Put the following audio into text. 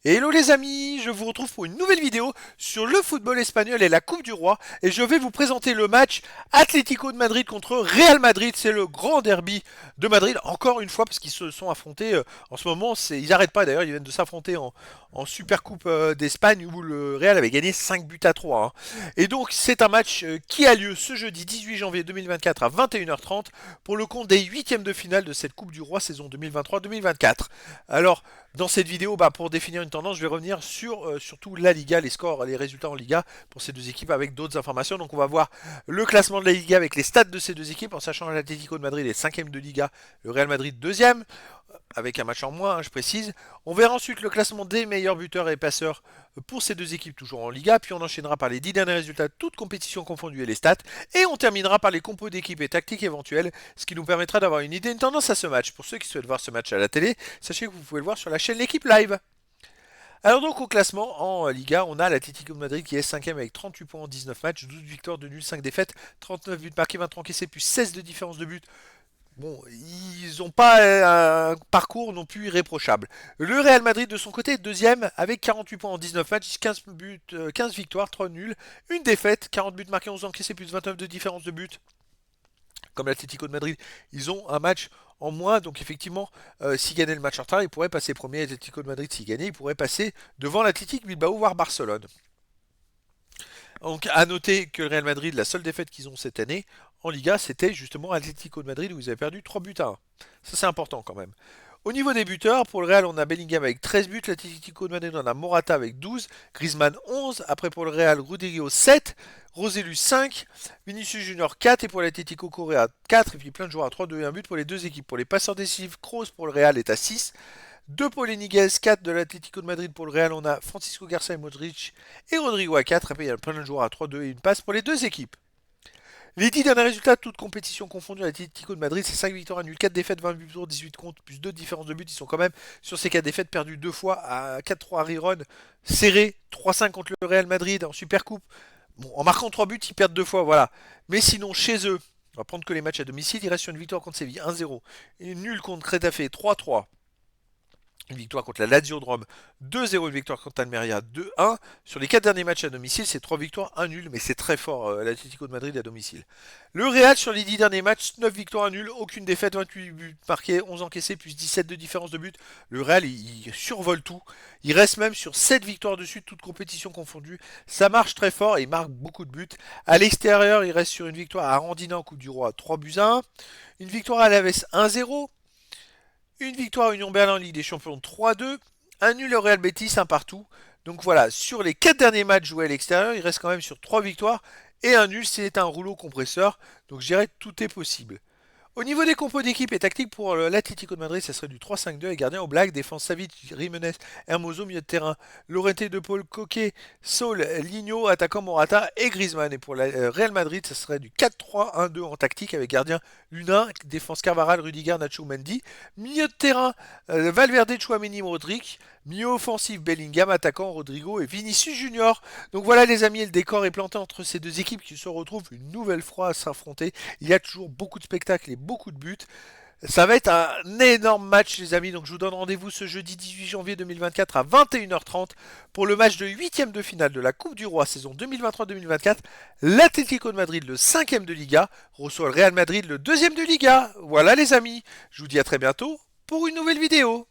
Hello les amis, je vous retrouve pour une nouvelle vidéo sur le football espagnol et la Coupe du Roi et je vais vous présenter le match Atlético de Madrid contre Real Madrid, c'est le grand derby de Madrid, encore une fois parce qu'ils se sont affrontés en ce moment, ils n'arrêtent pas d'ailleurs, ils viennent de s'affronter en Super Coupe d'Espagne où le Real avait gagné 5 buts à 3 hein. Et donc c'est un match qui a lieu ce jeudi 18 janvier 2024 à 21h30 pour le compte des huitièmes de finale de cette Coupe du Roi saison 2023-2024. Alors dans cette vidéo, pour définir une tendance, je vais revenir sur surtout la Liga, les scores, les résultats en Liga pour ces deux équipes avec d'autres informations. Donc on va voir le classement de la Liga avec les stats de ces deux équipes, en sachant que l'Atlético de Madrid est 5ème de Liga, le Real Madrid 2ème, avec un match en moins, hein, je précise. On verra ensuite le classement des meilleurs buteurs et passeurs pour ces deux équipes toujours en Liga, puis on enchaînera par les 10 derniers résultats, toutes compétitions confondues et les stats, et on terminera par les compos d'équipes et tactiques éventuelles, ce qui nous permettra d'avoir une idée, une tendance à ce match. Pour ceux qui souhaitent voir ce match à la télé, sachez que vous pouvez le voir sur la chaîne L'équipe Live. Alors donc au classement en Liga, on a l'Atlético de Madrid qui est 5ème avec 38 points en 19 matchs, 12 victoires de nul, 5 défaites, 39 buts marqués, 23 encaissés, plus 16 de différence de but. Bon, ils n'ont pas un parcours non plus irréprochable. Le Real Madrid de son côté est deuxième avec 48 points en 19 matchs, 15 buts, 15 victoires, 3 nuls, une défaite, 40 buts marqués, 11 encaissés, plus 29 de différence de but. Comme l'Atlético de Madrid, ils ont un match en moins, donc effectivement, s'ils gagnaient le match en retard, ils pourraient passer premier. L'Atlético de Madrid, s'ils gagnaient, ils pourraient passer devant l'Athletic Bilbao, voire Barcelone. Donc à noter que le Real Madrid, la seule défaite qu'ils ont cette année en Liga, c'était justement Atlético de Madrid où ils avaient perdu 3 buts à 1. Ça c'est important quand même. Au niveau des buteurs, pour le Real, on a Bellingham avec 13 buts, l'Atlético de Madrid, on a Morata avec 12, Griezmann 11, après pour le Real, Rodrigo 7, Roselu 5, Vinicius Junior 4, et pour l'Atlético Correa 4, et puis plein de joueurs à 3, 2 et 1 but pour les deux équipes. Pour les passeurs décisifs, Kroos pour le Real est à 6, 2 pour les Niguez, 4 de l'Atlético de Madrid pour le Real, on a Francisco Garcia et Modric, et Rodrigo à 4, après il y a plein de joueurs à 3, 2 et une passe pour les deux équipes. Les 10 derniers résultats, toutes compétitions confondues, l'Atlético de Madrid, c'est 5 victoires, nuls, 4 défaites, 20 buts pour 18 contre, plus 2 différences de but. Ils sont quand même sur ces 4 défaites perdus 2 fois à 4-3 à Riron, serré, 3-5 contre le Real Madrid en Supercoupe. Bon, en marquant 3 buts, ils perdent 2 fois, voilà. Mais sinon, chez eux, on va prendre que les matchs à domicile, ils restent sur une victoire contre Séville, 1-0. Une nulle contre Crétafé, 3-3. Une victoire contre la Lazio de Rome, 2-0, une victoire contre Almeria, 2-1. Sur les 4 derniers matchs à domicile, c'est 3 victoires, 1 nul, mais c'est très fort l'Atlético de Madrid à domicile. Le Real, sur les 10 derniers matchs, 9 victoires, 1 nul, aucune défaite, 28 buts marqués, 11 encaissés, plus 17 de différence de but. Le Real, il survole tout. Il reste même sur 7 victoires dessus, toutes compétitions confondues. Ça marche très fort et il marque beaucoup de buts. À l'extérieur, il reste sur une victoire à Randina en Coupe du Roi, 3 buts à 1. Une victoire à Alaves, 1-0. Une victoire à Union Berlin en Ligue des Champions 3-2. Un nul au Real Betis, un partout. Donc voilà, sur les 4 derniers matchs joués à l'extérieur, il reste quand même sur 3 victoires et un nul, c'est un rouleau compresseur. Donc je dirais que tout est possible. Au niveau des compos d'équipe et tactique pour l'Atlético de Madrid, ça serait du 3-5-2 et gardien au black, défense Savic, Jiménez, Hermoso, milieu de terrain, Lorente de Paul, Coquet, Saul, Ligno, attaquant Morata et Griezmann. Et pour la Real Madrid, ça serait du 4-3-1-2 en tactique avec gardien Luna, défense Carvaral, Rudiger, Nacho, Mendy, milieu de terrain Valverde, Chouameni, Modric, milieu offensif Bellingham, attaquant Rodrigo et Vinicius Junior. Donc voilà les amis, le décor est planté entre ces deux équipes qui se retrouvent une nouvelle fois à s'affronter. Il y a toujours beaucoup de spectacles et beaucoup de buts. Ça va être un énorme match les amis, donc je vous donne rendez-vous ce jeudi 18 janvier 2024 à 21h30 pour le match de 8ème de finale de la Coupe du Roi saison 2023-2024. L'Atlético de Madrid, le 5ème de Liga, reçoit le Real Madrid, le 2ème de Liga. Voilà les amis, je vous dis à très bientôt pour une nouvelle vidéo.